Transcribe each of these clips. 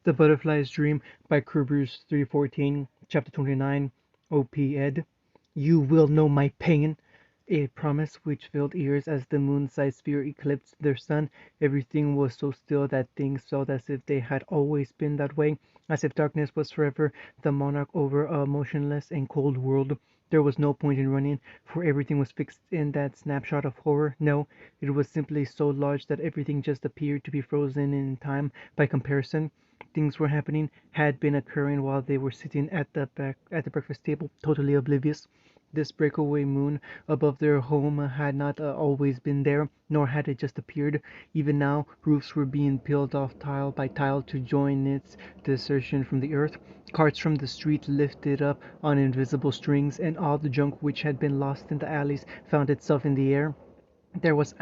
The Butterfly's Dream by Kerber's 314, Chapter 29, OP Ed. You will know my pain. A promise which filled ears as the moon-sized sphere eclipsed their sun. Everything was so still that things felt as if they had always been that way, as if darkness was forever the monarch over a motionless and cold world. There was no point in running, for everything was fixed in that snapshot of horror. No, it was simply so large that everything just appeared to be frozen in time by comparison. Things were happening, had been occurring while they were sitting at the breakfast table, totally oblivious. This breakaway moon above their home had not always been there, nor had it just appeared. Even now, roofs were being peeled off tile by tile to join its desertion from the earth. Carts from the street lifted up on invisible strings, and all the junk which had been lost in the alleys found itself in the air. There was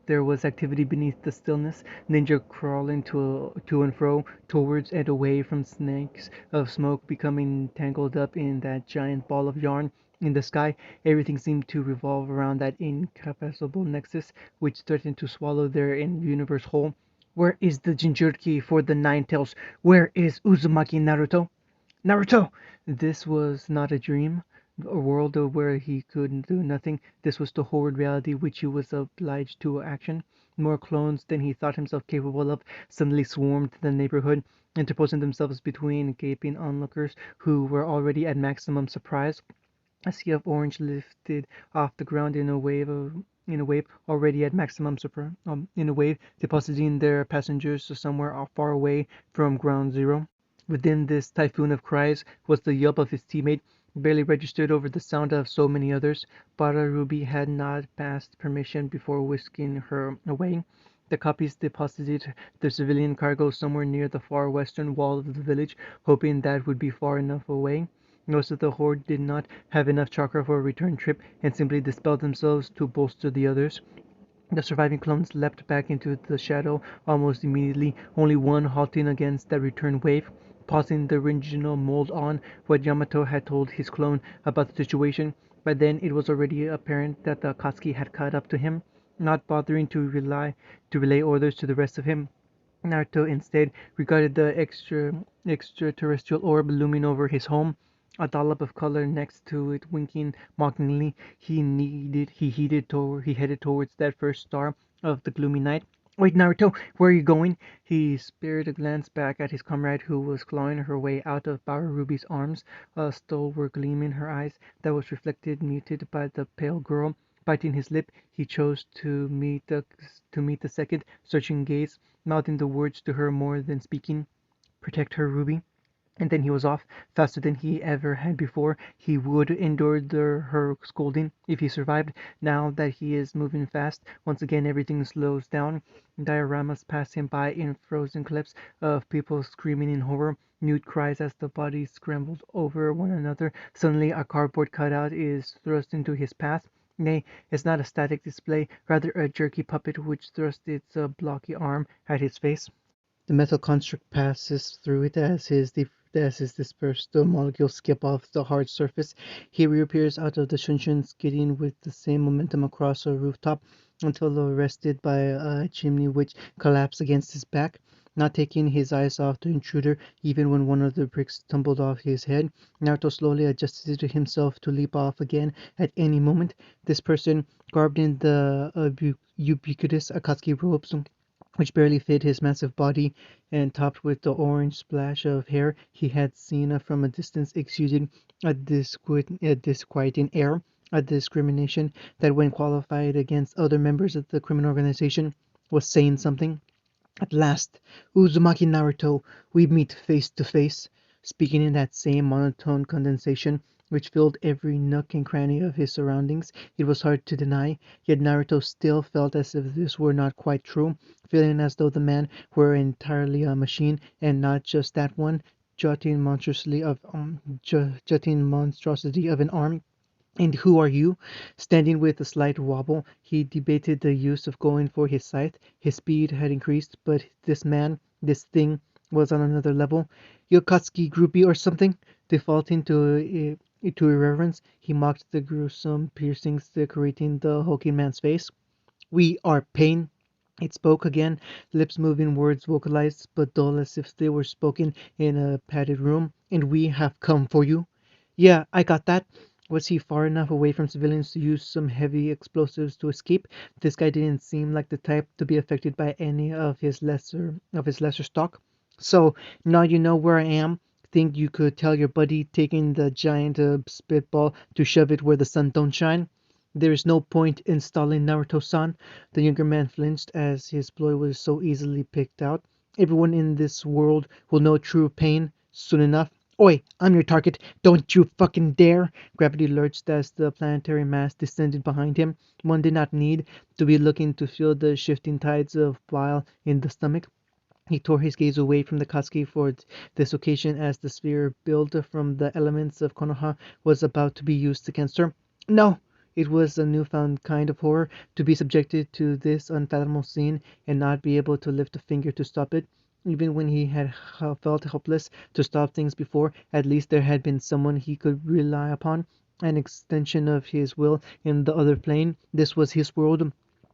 there was activity beneath the stillness, ninja crawling to and fro, towards and away from snakes of smoke, becoming tangled up in that giant ball of yarn. In the sky, everything seemed to revolve around that incapacitable nexus which threatened to swallow their universe whole. Where is the Jinjuriki for the Nine Tails? Where is Uzumaki Naruto? Naruto! This was not a dream, a world where he could do nothing. This was the horrid reality which he was obliged to action. More clones than he thought himself capable of suddenly swarmed the neighborhood, interposing themselves between gaping onlookers who were already at maximum surprise. A sea of orange lifted off the ground in a wave already at maximum in a wave depositing their passengers somewhere far away from ground zero. Within this typhoon of cries was the yelp of his teammate, barely registered over the sound of so many others. Bara Ruby had not passed permission before whisking her away. The copies deposited their civilian cargo somewhere near the far western wall of the village, hoping that would be far enough away. Most of the horde did not have enough chakra for a return trip and simply dispelled themselves to bolster the others. The surviving clones leapt back into the shadow almost immediately, only one halting against that return wave, pausing the original mold on what Yamato had told his clone about the situation. By then it was already apparent that the Akatsuki had caught up to him, not bothering to relay orders to the rest of him. Naruto instead regarded the extraterrestrial orb looming over his home, a dollop of color next to it winking mockingly. He headed towards that first star of the gloomy night. Wait, Naruto, where are you going? He spared a glance back at his comrade who was clawing her way out of Ruby's arms, a stalwart gleam in her eyes that was reflected muted by the pale girl. Biting his lip, he chose to meet the second searching gaze, mouthing the words to her more than speaking. Protect her, Ruby. And then he was off, faster than he ever had before. He would endure her scolding if he survived. Now that he is moving fast, once again everything slows down. Dioramas pass him by in frozen clips of people screaming in horror, mute cries as the bodies scrambled over one another. Suddenly a cardboard cutout is thrust into his path. Nay, it's not a static display, rather a jerky puppet which thrusts its blocky arm at his face. The metal construct passes through it as his dispersed molecules skip off the hard surface. He reappears out of the Shunshin, skidding with the same momentum across a rooftop until arrested by a chimney which collapsed against his back. Not taking his eyes off the intruder, even when one of the bricks tumbled off his head, Naruto slowly adjusted himself to leap off again at any moment. This person, garbed in the ubiquitous Akatsuki robes, which barely fit his massive body, and topped with the orange splash of hair he had seen from a distance, exuded a disquieting air, a discrimination that, when qualified against other members of the criminal organization, was saying something. At last, Uzumaki Naruto, we meet face to face, speaking in that same monotone condensation which filled every nook and cranny of his surroundings. It was hard to deny, yet Naruto still felt as if this were not quite true, feeling as though the man were entirely a machine, and not just that one, jutting monstrosity of an arm. And who are you? Standing with a slight wobble, he debated the use of going for his scythe. His speed had increased, but this man, this thing, was on another level. Yokatsuki groupie or something? Defaulting to irreverence, he mocked the gruesome piercings decorating the hulking man's face. We are pain. It spoke again, lips moving, words vocalized, but dull as if they were spoken in a padded room. "And we have come for you." "Yeah, I got that." Was he far enough away from civilians to use some heavy explosives to escape? This guy didn't seem like the type to be affected by any of his lesser stock. "So, now you know where I am. Think you could tell your buddy taking the giant spitball to shove it where the sun don't shine?" "There is no point in stalling, Naruto-san." The younger man flinched as his ploy was so easily picked out. "Everyone in this world will know true pain soon enough." "Oi, I'm your target. Don't you fucking dare!" Gravity lurched as the planetary mass descended behind him. One did not need to be looking to feel the shifting tides of bile in the stomach. He tore his gaze away from the Katsuki for this occasion as the sphere built from the elements of Konoha was about to be used against her. "No!" It was a newfound kind of horror to be subjected to this unfathomable scene and not be able to lift a finger to stop it. Even when he had felt helpless to stop things before, at least there had been someone he could rely upon, an extension of his will in the other plane. This was his world,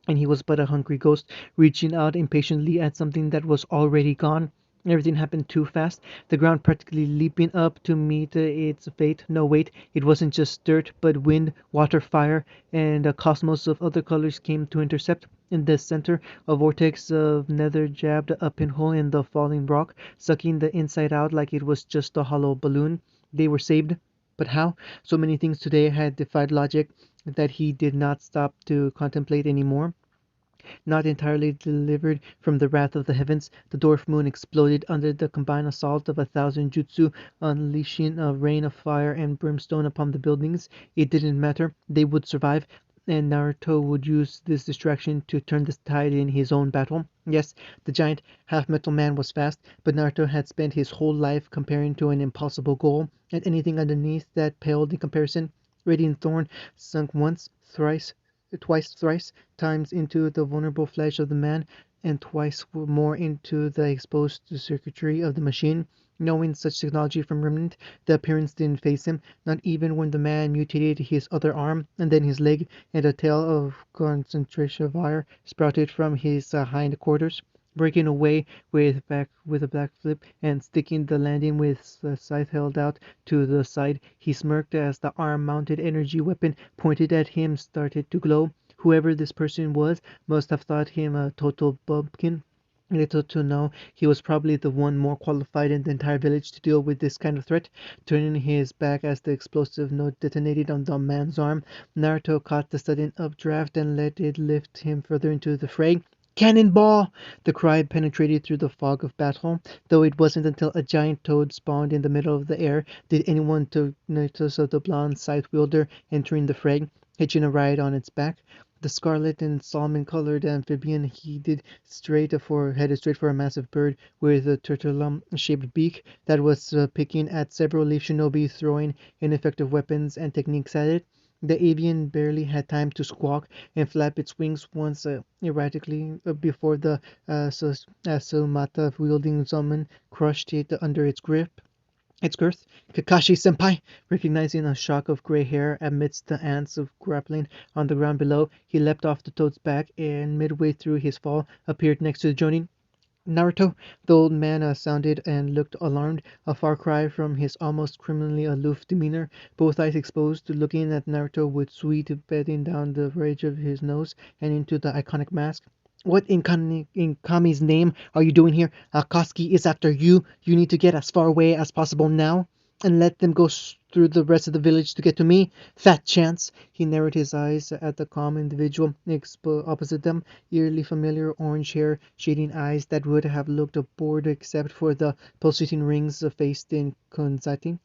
and he was but a hungry ghost reaching out impatiently at something that was already gone. Everything happened too fast, the ground practically leaping up to meet its fate. No, wait, it wasn't just dirt, but wind, water, fire, and a cosmos of other colors came to intercept. In the center, a vortex of nether jabbed a pinhole in the falling rock, sucking the inside out like it was just a hollow balloon. They were saved. But how? So many things today had defied logic that he did not stop to contemplate any more. Not entirely delivered from the wrath of the heavens, the dwarf moon exploded under the combined assault of 1,000 jutsu, unleashing a rain of fire and brimstone upon the buildings. It didn't matter, they would survive, and Naruto would use this distraction to turn the tide in his own battle. Yes, the giant half-metal man was fast, but Naruto had spent his whole life comparing to an impossible goal, and anything underneath that paled in comparison. Radiant Thorn sunk once, twice, thrice times into the vulnerable flesh of the man, and twice more into the exposed circuitry of the machine. Knowing such technology from Remnant, the appearance didn't faze him, not even when the man mutated his other arm, and then his leg, and a tail of concentration fire sprouted from his hind quarters. Breaking away with a back flip and sticking the landing with the scythe held out to the side, he smirked as the arm-mounted energy weapon pointed at him started to glow. Whoever this person was must have thought him a total bumpkin. Little to know, he was probably the one more qualified in the entire village to deal with this kind of threat. Turning his back as the explosive note detonated on the man's arm, Naruto caught the sudden updraft and let it lift him further into the fray. "Cannonball!" The cry penetrated through the fog of battle, though it wasn't until a giant toad spawned in the middle of the air did anyone notice of the blonde scythe wielder entering the fray, hitching a ride on its back. The scarlet and salmon-colored amphibian headed straight for a massive bird with a turtle-shaped beak that was picking at several leaf shinobi, throwing ineffective weapons and techniques at it. The avian barely had time to squawk and flap its wings once erratically before the Asumata-wielding summon crushed it under its girth. "Kakashi Senpai!" Recognizing a shock of gray hair amidst the ants of grappling on the ground below, he leapt off the toad's back and midway through his fall appeared next to the Jonin. "Naruto!" The old man sounded and looked alarmed, a far cry from his almost criminally aloof demeanor, both eyes exposed, looking at Naruto with sweat beading down the bridge of his nose and into the iconic mask. "What in Kami's name are you doing here? Akatsuki is after you. You need to get as far away as possible now, and let them go through the rest of the village to get to me. Fat chance!" He narrowed his eyes at the calm individual opposite them, eerily familiar orange hair, shading eyes that would have looked bored except for the pulsating rings faced in Konzati.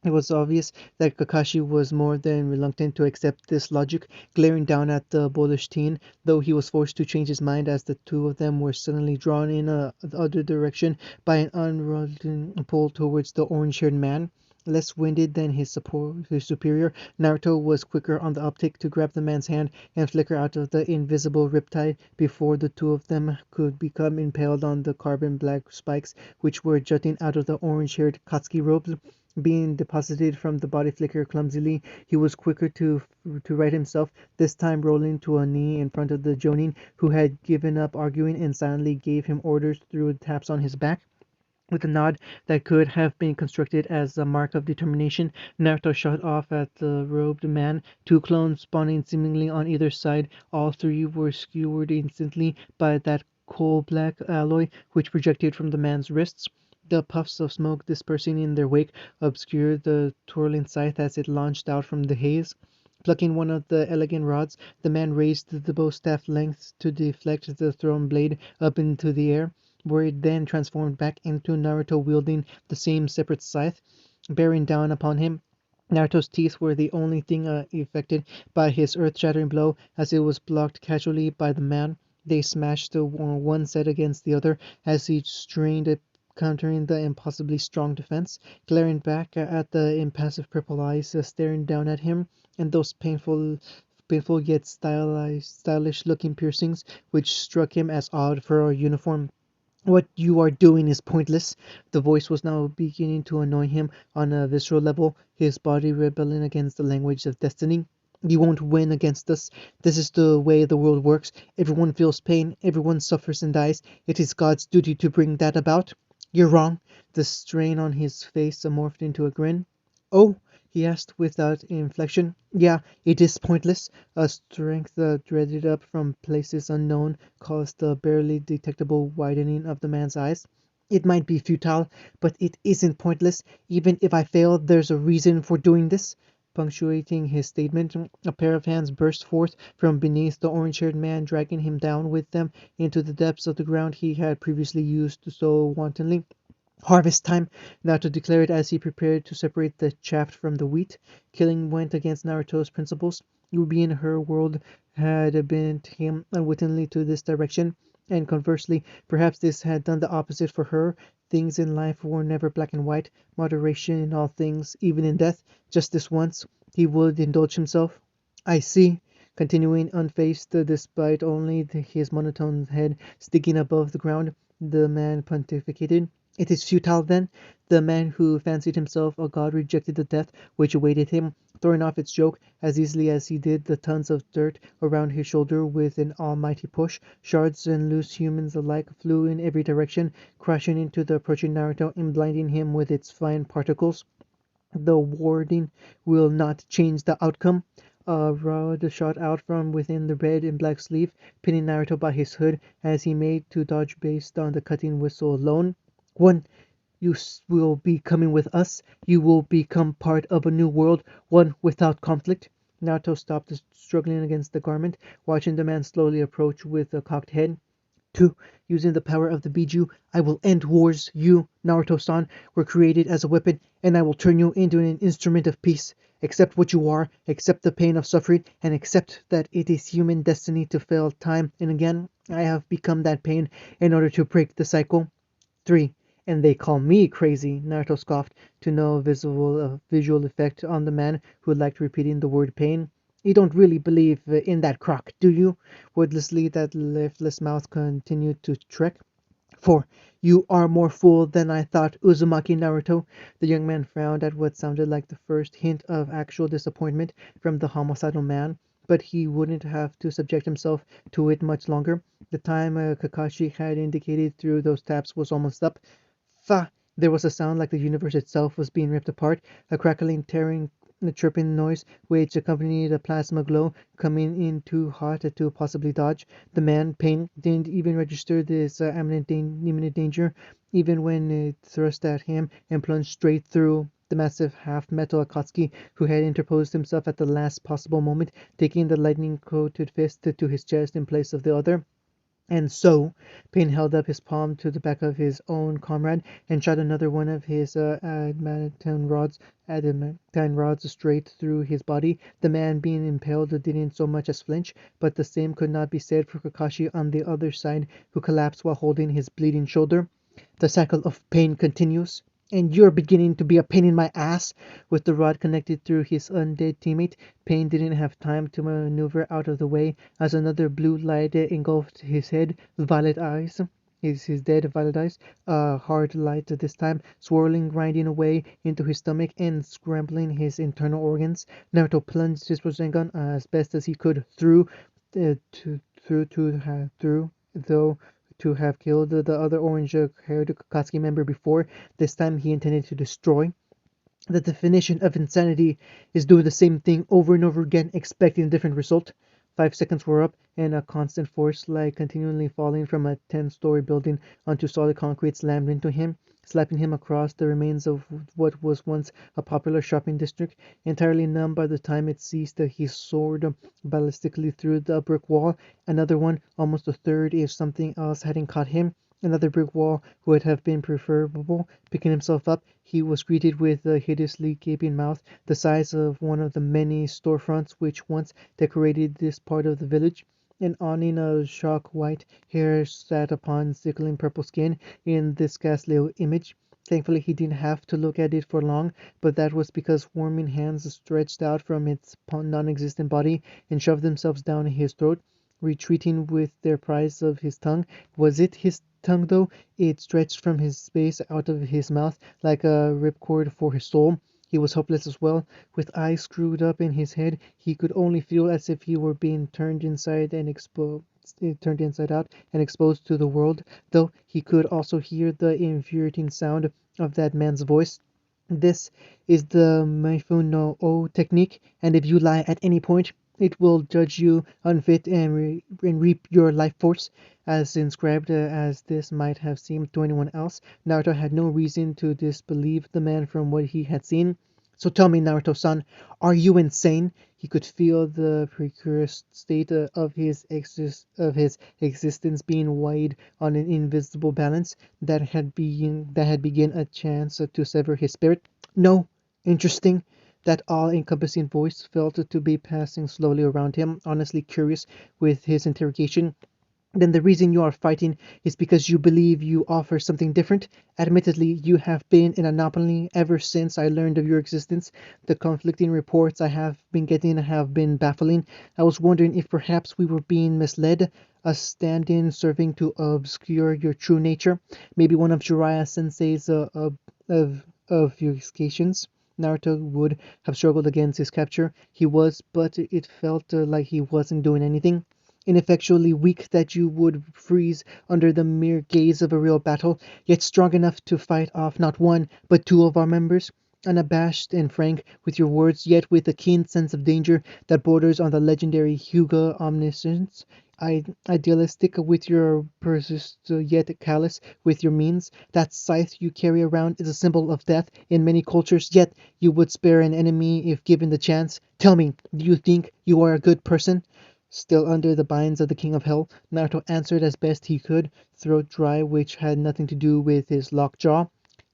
It was obvious that Kakashi was more than reluctant to accept this logic, glaring down at the bullish teen, though he was forced to change his mind as the two of them were suddenly drawn in the other direction by an unrelenting pull towards the orange-haired man. Less winded than his superior, Naruto was quicker on the uptick to grab the man's hand and flicker out of the invisible riptide before the two of them could become impaled on the carbon black spikes which were jutting out of the orange-haired Katsuki robes. being deposited from the body flicker clumsily. He was quicker to right himself, this time rolling to a knee in front of the Jonin, who had given up arguing and silently gave him orders through taps on his back. With a nod that could have been construed as a mark of determination, Naruto shot off at the robed man, two clones spawning seemingly on either side. All three were skewered instantly by that coal-black alloy which projected from the man's wrists. The puffs of smoke dispersing in their wake obscured the twirling scythe as it launched out from the haze. Plucking one of the elegant rods, the man raised the bow staff length to deflect the thrown blade up into the air, where it then transformed back into Naruto wielding the same separate scythe, bearing down upon him. Naruto's teeth were the only thing affected by his earth-shattering blow, as it was blocked casually by the man. They smashed one set against the other as each strained at countering the impossibly strong defense, glaring back at the impassive purple eyes staring down at him, and those painful yet stylish-looking piercings which struck him as odd for a uniform. What you are doing is pointless. The voice was now beginning to annoy him on a visceral level, his body rebelling against the language of destiny. You won't win against us. This is the way the world works. Everyone feels pain, everyone suffers and dies. It is God's duty to bring that about. You're wrong. The strain on his face morphed into a grin. Oh, he asked without inflection. Yeah, it is pointless. A strength dreaded up from places unknown caused a barely detectable widening of the man's eyes. It might be futile, but it isn't pointless. Even if I fail, there's a reason for doing this. Punctuating his statement, a pair of hands burst forth from beneath the orange-haired man, dragging him down with them into the depths of the ground he had previously used so wantonly. Harvest time, Naruto declared as he prepared to separate the chaff from the wheat. Killing went against Naruto's principles. Ruby in her world had bent him unwittingly to this direction, and conversely, perhaps this had done the opposite for her. Things in life were never black and white. Moderation in all things, even in death. Just this once, he would indulge himself. I see. Continuing unfazed, despite only his monotone head sticking above the ground, the man pontificated. It is futile, then? The man who fancied himself a god rejected the death which awaited him, throwing off its yoke as easily as he did the tons of dirt around his shoulder with an almighty push. Shards and loose humans alike flew in every direction, crashing into the approaching Naruto and blinding him with its fine particles. The warding will not change the outcome. A rod shot out from within the red and black sleeve, pinning Naruto by his hood as he made to dodge based on the cutting whistle alone. One, you will be coming with us. You will become part of a new world, one without conflict. Naruto stopped struggling against the garment, watching the man slowly approach with a cocked head. Two, using the power of the Biju, I will end wars. You, Naruto-san, were created as a weapon, and I will turn you into an instrument of peace. Accept what you are, accept the pain of suffering, and accept that it is human destiny to fail time and again. I have become that pain in order to break the cycle. 3. And they call me crazy, Naruto scoffed, to no visual effect on the man who liked repeating the word pain. You don't really believe in that crock, do you? Wordlessly, that lifeless mouth continued to trek. 4. You are more fool than I thought, Uzumaki Naruto. The young man frowned at what sounded like the first hint of actual disappointment from the homicidal man, but he wouldn't have to subject himself to it much longer. The time Kakashi had indicated through those taps was almost up. Fa! There was a sound like the universe itself was being ripped apart, a crackling, tearing, chirping noise which accompanied a plasma glow coming in too hot to possibly dodge. The man, Pain, didn't even register this imminent danger, even when it thrust at him and plunged straight through the massive half-metal Akatsuki, who had interposed himself at the last possible moment, taking the lightning-coated fist to his chest in place of the other. And so, Payne held up his palm to the back of his own comrade and shot another one of his adamantine rods straight through his body. The man being impaled didn't so much as flinch, but the same could not be said for Kakashi on the other side, who collapsed while holding his bleeding shoulder. The cycle of pain continues. And you're beginning to be a pain in my ass. With the rod connected through his undead teammate, Pain didn't have time to maneuver out of the way as another blue light engulfed his head, violet eyes. is his dead vital dice. Hard light this time, swirling, grinding away into his stomach and scrambling his internal organs. Naruto plunged his Rasengan as best as he could through, though to have killed the other orange-haired Katsuki member before. This time he intended to destroy. The definition of insanity is doing the same thing over and over again, expecting a different result. 5 seconds were up, and a constant force, like continually falling from a 10-story building onto solid concrete, slammed into him, slapping him across the remains of what was once a popular shopping district. Entirely numb by the time it ceased, he soared ballistically through the brick wall. Another one, almost a third, if something else hadn't caught him. Another brick wall would have been preferable. Picking himself up, he was greeted with a hideously gaping mouth, the size of one of the many storefronts which once decorated this part of the village. An awning of chalk white hair sat upon sickling purple skin in this ghastly image. Thankfully, he didn't have to look at it for long, but that was because warming hands stretched out from its non-existent body and shoved themselves down his throat, retreating with their prize of his tongue. Was it his tongue, though? It stretched from his base out of his mouth like a ripcord for his soul. He was hopeless as well. With eyes screwed up in his head, he could only feel as if he were being turned inside out and exposed to the world, though he could also hear the infuriating sound of that man's voice. This is the Mifune no O technique, and if you lie at any point, it will judge you unfit and reap your life force. As inscribed as this might have seemed to anyone else, Naruto had no reason to disbelieve the man from what he had seen. So tell me, Naruto-san, are you insane? He could feel the precarious state of his existence being weighed on an invisible balance that had begun a chance to sever his spirit. No, interesting. That all-encompassing voice felt to be passing slowly around him, honestly curious with his interrogation. Then the reason you are fighting is because you believe you offer something different. Admittedly, you have been an anomaly ever since I learned of your existence. The conflicting reports I have been getting have been baffling. I was wondering if perhaps we were being misled, a stand-in serving to obscure your true nature. Maybe one of Jiraiya Sensei's obfuscations. Naruto would have struggled against his capture. He was, but it felt like he wasn't doing anything. Ineffectually weak that you would freeze under the mere gaze of a real battle, yet strong enough to fight off not one, but two of our members. Unabashed and frank with your words, yet with a keen sense of danger that borders on the legendary Hyuga omniscience. Idealistic with your persist, yet callous with your means. That scythe you carry around is a symbol of death in many cultures, yet you would spare an enemy if given the chance. Tell me, do you think you are a good person? Still under the binds of the King of Hell, Naruto answered as best he could, throat dry, which had nothing to do with his locked jaw.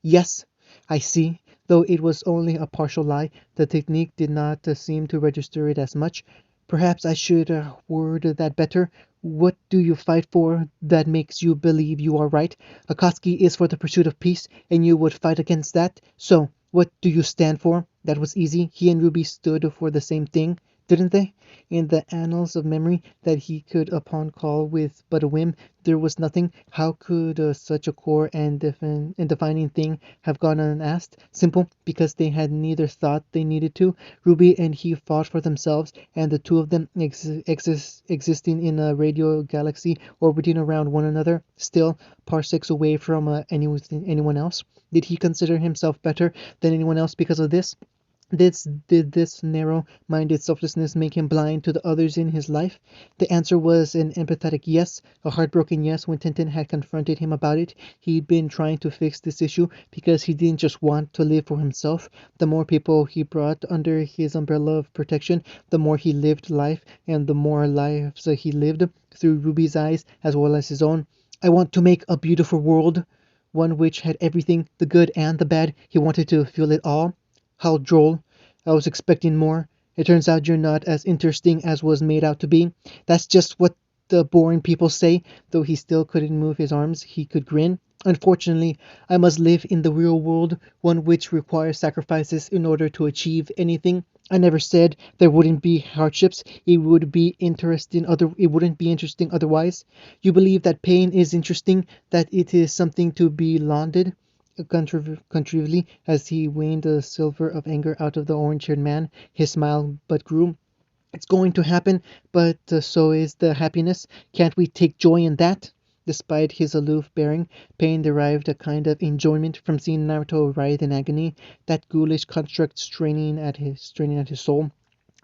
Yes, I see. Though it was only a partial lie, the technique did not seem to register it as much. Perhaps I should word that better. What do you fight for that makes you believe you are right? Akatsuki is for the pursuit of peace, and you would fight against that. So, what do you stand for? That was easy. He and Ruby stood for the same thing, didn't they? In the annals of memory that he could upon call with but a whim, there was nothing. How could such a core and defining thing have gone unasked? Simple, because they had neither thought they needed to. Ruby and he fought for themselves, and the two of them existing in a radio galaxy orbiting around one another, still parsecs away from anyone else. Did he consider himself better than anyone else because of this? Did this narrow-minded selflessness make him blind to the others in his life? The answer was an empathetic yes, a heartbroken yes when Tintin had confronted him about it. He'd been trying to fix this issue because he didn't just want to live for himself. The more people he brought under his umbrella of protection, the more he lived life, and the more lives he lived through Ruby's eyes as well as his own. I want to make a beautiful world, one which had everything, the good and the bad. He wanted to feel it all. How droll. I was expecting more. It turns out you're not as interesting as was made out to be. That's just what the boring people say. Though he still couldn't move his arms, he could grin. Unfortunately, I must live in the real world, one which requires sacrifices in order to achieve anything. I never said there wouldn't be hardships. It wouldn't be interesting otherwise. You believe that pain is interesting, that it is something to be lauded. Contrively, as he waned the silver of anger out of the orange-haired man, his smile but grew. It's going to happen, but so is the happiness. Can't we take joy in that? Despite his aloof bearing, Pain derived a kind of enjoyment from seeing Naruto writhe in agony, that ghoulish construct straining at his soul.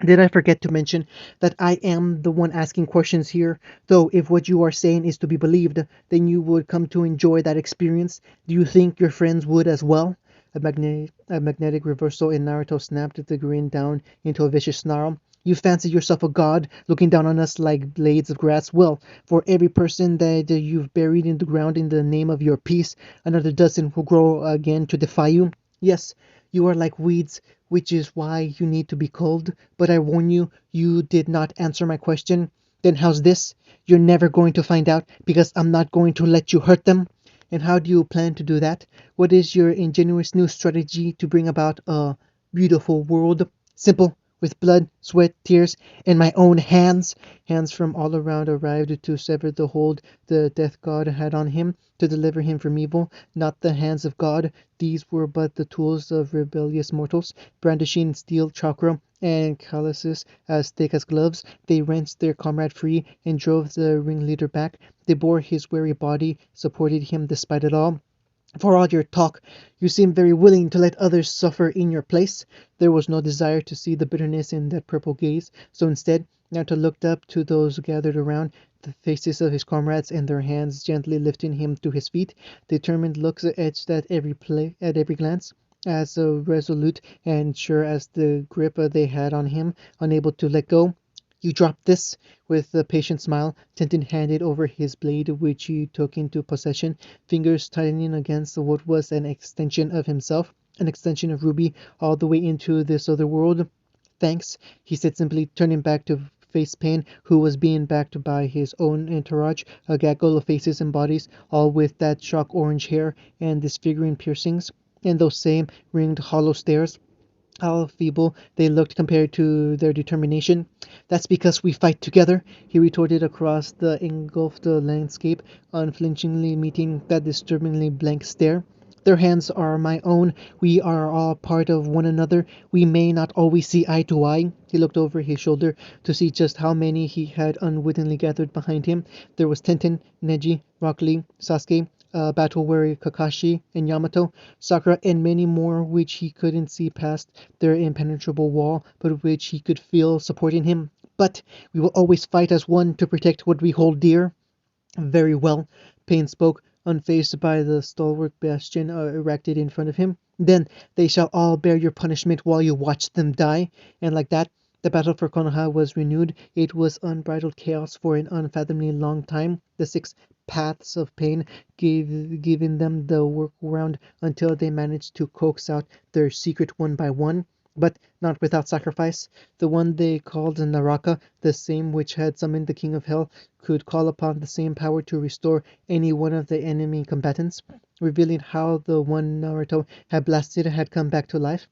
Did I forget to mention that I am the one asking questions here? Though, if what you are saying is to be believed, then you would come to enjoy that experience. Do you think your friends would as well? A magnetic reversal in Naruto snapped the grin down into a vicious snarl. You fancy yourself a god, looking down on us like blades of grass? Well, for every person that you've buried in the ground in the name of your peace, another dozen will grow again to defy you. Yes, you are like weeds, which is why you need to be culled. But I warn you, you did not answer my question. Then how's this? You're never going to find out because I'm not going to let you hurt them. And how do you plan to do that? What is your ingenious new strategy to bring about a beautiful world? Simple, with blood, sweat, tears, and my own hands. Hands from all around arrived to sever the hold the death god had on him, to deliver him from evil. Not the hands of God, these were but the tools of rebellious mortals, brandishing steel chakra and calluses as thick as gloves. They wrenched their comrade free and drove the ringleader back. They bore his weary body, supported him despite it all. For all your talk, you seem very willing to let others suffer in your place. There was no desire to see the bitterness in that purple gaze, so instead, Naruto looked up to those gathered around, the faces of his comrades and their hands gently lifting him to his feet, determined looks etched at every glance, as resolute and sure as the grip they had on him, unable to let go. You dropped this? With a patient smile, Tintin handed over his blade, which he took into possession, fingers tightening against what was an extension of himself, an extension of Ruby, all the way into this other world. Thanks, he said simply, turning back to face Pain, who was being backed by his own entourage, a gaggle of faces and bodies, all with that shock orange hair and disfiguring piercings, and those same ringed hollow stares. How feeble they looked compared to their determination. That's because we fight together, he retorted across the engulfed landscape, unflinchingly meeting that disturbingly blank stare. Their hands are my own. We are all part of one another. We may not always see eye to eye. He looked over his shoulder to see just how many he had unwittingly gathered behind him. There was Tenten, Neji, Rock Lee, Sasuke, battle-weary Kakashi and Yamato, Sakura, and many more which he couldn't see past their impenetrable wall, but which he could feel supporting him. But we will always fight as one to protect what we hold dear. Very well, Pain spoke, unfazed by the stalwart bastion erected in front of him. Then they shall all bear your punishment while you watch them die. And like that, the battle for Konoha was renewed. It was unbridled chaos for an unfathomably long time. The six paths of pain giving them the workaround until they managed to coax out their secret one by one, but not without sacrifice. The one they called Naraka, the same which had summoned the King of Hell, could call upon the same power to restore any one of the enemy combatants, revealing how the one Naruto had blasted had come back to life.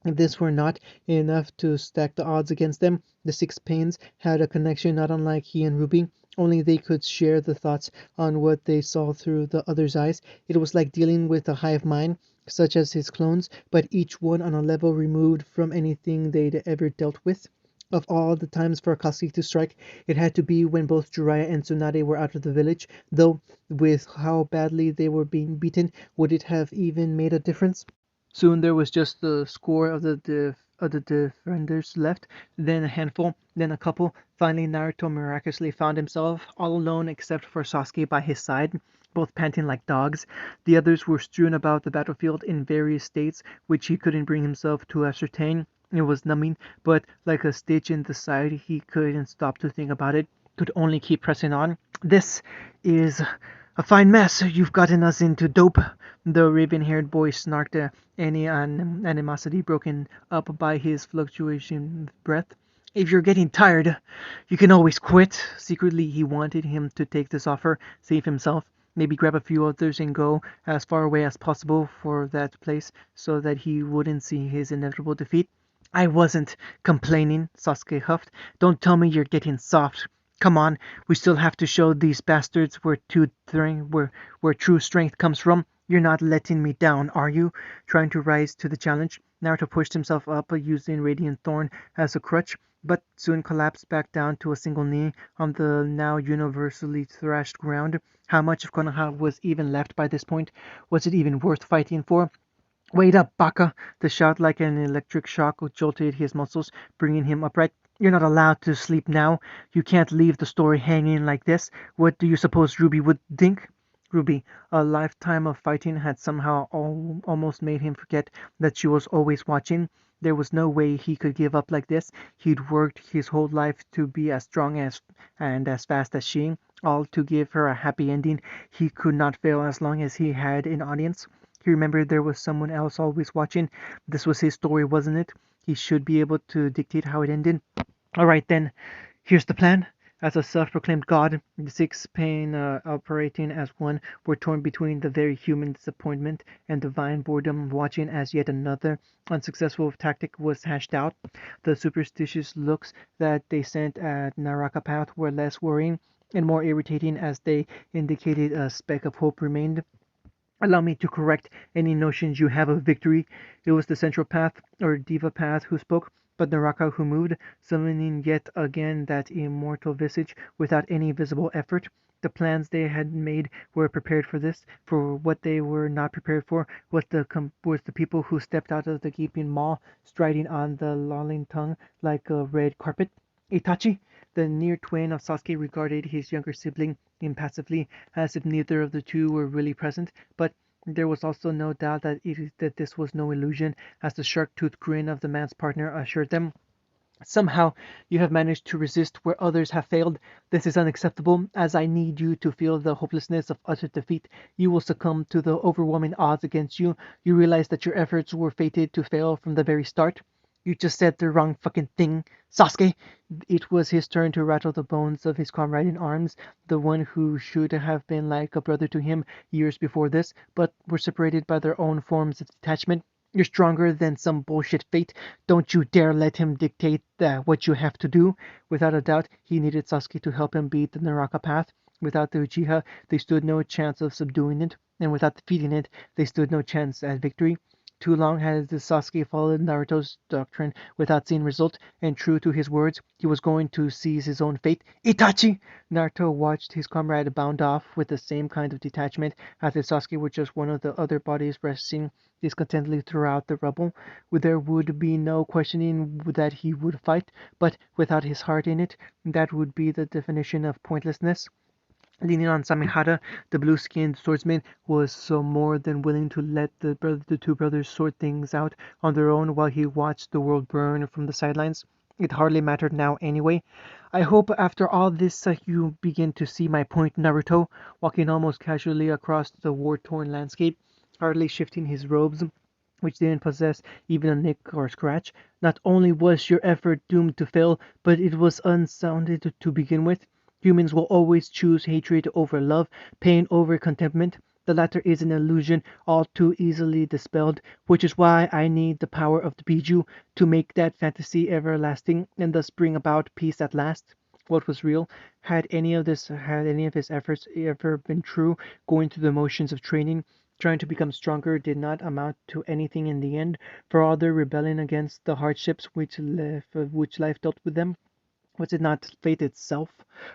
If this were not enough to stack the odds against them, the six Pains had a connection not unlike he and Ruby, only they could share the thoughts on what they saw through the other's eyes. It was like dealing with a hive mind, such as his clones, but each one on a level removed from anything they'd ever dealt with. Of all the times for Akatsuki to strike, it had to be when both Jiraiya and Tsunade were out of the village, though with how badly they were being beaten, would it have even made a difference? Soon there was just the score of the defenders left, then a handful, then a couple. Finally, Naruto miraculously found himself all alone except for Sasuke by his side, both panting like dogs. The others were strewn about the battlefield in various states which he couldn't bring himself to ascertain. It was numbing, but like a stitch in the side, he couldn't stop to think about it, could only keep pressing on. This is a fine mess you've gotten us into, Dope. The raven-haired boy snarked, any animosity broken up by his fluctuating breath. If you're getting tired, you can always quit. Secretly, he wanted him to take this offer, save himself, maybe grab a few others and go as far away as possible for that place so that he wouldn't see his inevitable defeat. I wasn't complaining, Sasuke huffed. Don't tell me you're getting soft. Come on, we still have to show these bastards where true strength comes from. You're not letting me down, are you? Trying to rise to the challenge, Naruto pushed himself up using Radiant Thorn as a crutch, but soon collapsed back down to a single knee on the now universally thrashed ground. How much of Konoha was even left by this point? Was it even worth fighting for? "Wait up, Baka!" The shout like an electric shock jolted his muscles, bringing him upright. "You're not allowed to sleep now. You can't leave the story hanging like this. What do you suppose Ruby would think?" Ruby, a lifetime of fighting had somehow almost made him forget that she was always watching. There was no way he could give up like this. He'd worked his whole life to be as strong as and as fast as she, all to give her a happy ending. He could not fail as long as he had an audience. He remembered there was someone else always watching. This was his story, wasn't it? He should be able to dictate how it ended. All right, then. Here's the plan. As a self-proclaimed god, the six pain operating as one were torn between the very human disappointment and divine boredom, watching as yet another unsuccessful tactic was hashed out. The superstitious looks that they sent at Narakapath were less worrying and more irritating as they indicated a speck of hope remained. Allow me to correct any notions you have of victory. It was the Central Path, or Diva Path, who spoke, but Naraka who moved, summoning yet again that immortal visage without any visible effort. The plans they had made were prepared for this. For what they were not prepared for was the people who stepped out of the gaping maw, striding on the lolling tongue like a red carpet. Itachi, the near twin of Sasuke, regarded his younger sibling impassively, as if neither of the two were really present, but there was also no doubt that this was no illusion, as the shark-toothed grin of the man's partner assured them. Somehow you have managed to resist where others have failed. This is unacceptable, as I need you to feel the hopelessness of utter defeat. You will succumb to the overwhelming odds against you. You realize that your efforts were fated to fail from the very start. You just said the wrong fucking thing, Sasuke. It was his turn to rattle the bones of his comrade in arms, the one who should have been like a brother to him years before this, but were separated by their own forms of detachment. You're stronger than some bullshit fate. Don't you dare let him dictate what you have to do. Without a doubt, he needed Sasuke to help him beat the Naraka path. Without the Uchiha, they stood no chance of subduing it, and without defeating it, they stood no chance at victory. Too long had the Sasuke followed Naruto's doctrine without seeing result, and true to his words, he was going to seize his own fate. Itachi! Naruto watched his comrade bound off with the same kind of detachment as if Sasuke were just one of the other bodies resting discontentedly throughout the rubble. There would be no questioning that he would fight, but without his heart in it, that would be the definition of pointlessness. Leaning on Samehada, the blue-skinned swordsman was so more than willing to let the two brothers sort things out on their own while he watched the world burn from the sidelines. It hardly mattered now anyway. I hope after all this you begin to see my point, Naruto, walking almost casually across the war-torn landscape, hardly shifting his robes, which didn't possess even a nick or scratch. Not only was your effort doomed to fail, but it was unsounded to begin with. Humans will always choose hatred over love, pain over contentment. The latter is an illusion all too easily dispelled, which is why I need the power of the Biju to make that fantasy everlasting and thus bring about peace at last. What was real? Had any of his efforts ever been true, going through the motions of training, trying to become stronger did not amount to anything in the end, for all their rebellion against the hardships which life dealt with them? Was it not fate itself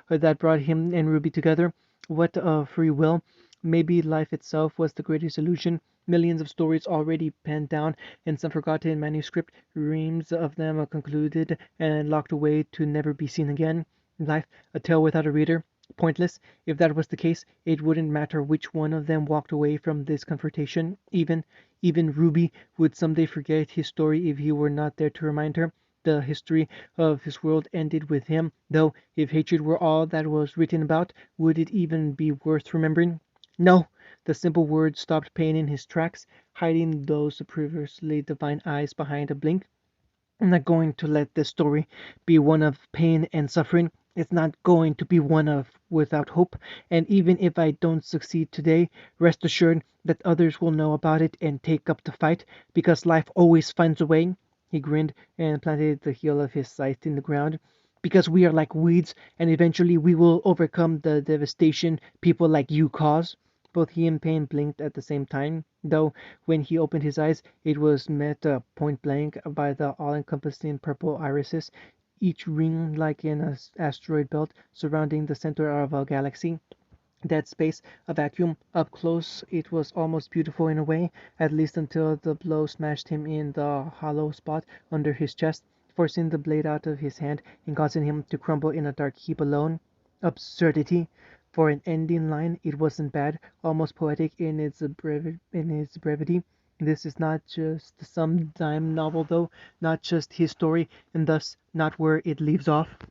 that brought him and Ruby together? What of free will? Maybe life itself was the greatest illusion. Millions of stories already penned down in some forgotten manuscript, reams of them concluded and locked away to never be seen again. Life, a tale without a reader. Pointless. If that was the case, it wouldn't matter which one of them walked away from this confrontation. Even Ruby would someday forget his story if he were not there to remind her. The history of his world ended with him, though if hatred were all that was written about, would it even be worth remembering? No! The simple words stopped pain in his tracks, hiding those previously divine eyes behind a blink. I'm not going to let this story be one of pain and suffering. It's not going to be one of without hope. And even if I don't succeed today, rest assured that others will know about it and take up the fight, because life always finds a way. He grinned and planted the heel of his scythe in the ground. Because we are like weeds, and eventually we will overcome the devastation people like you cause. Both he and Pain blinked at the same time, though when he opened his eyes, it was met point blank by the all-encompassing purple irises, each ring like an asteroid belt surrounding the center of a galaxy. Dead space, a vacuum. Up close, it was almost beautiful in a way, at least until the blow smashed him in the hollow spot under his chest, forcing the blade out of his hand and causing him to crumble in a dark heap alone. Absurdity! For an ending line, it wasn't bad, almost poetic in its brevity. This is not just some dime novel, though, not just his story, and thus not where it leaves off.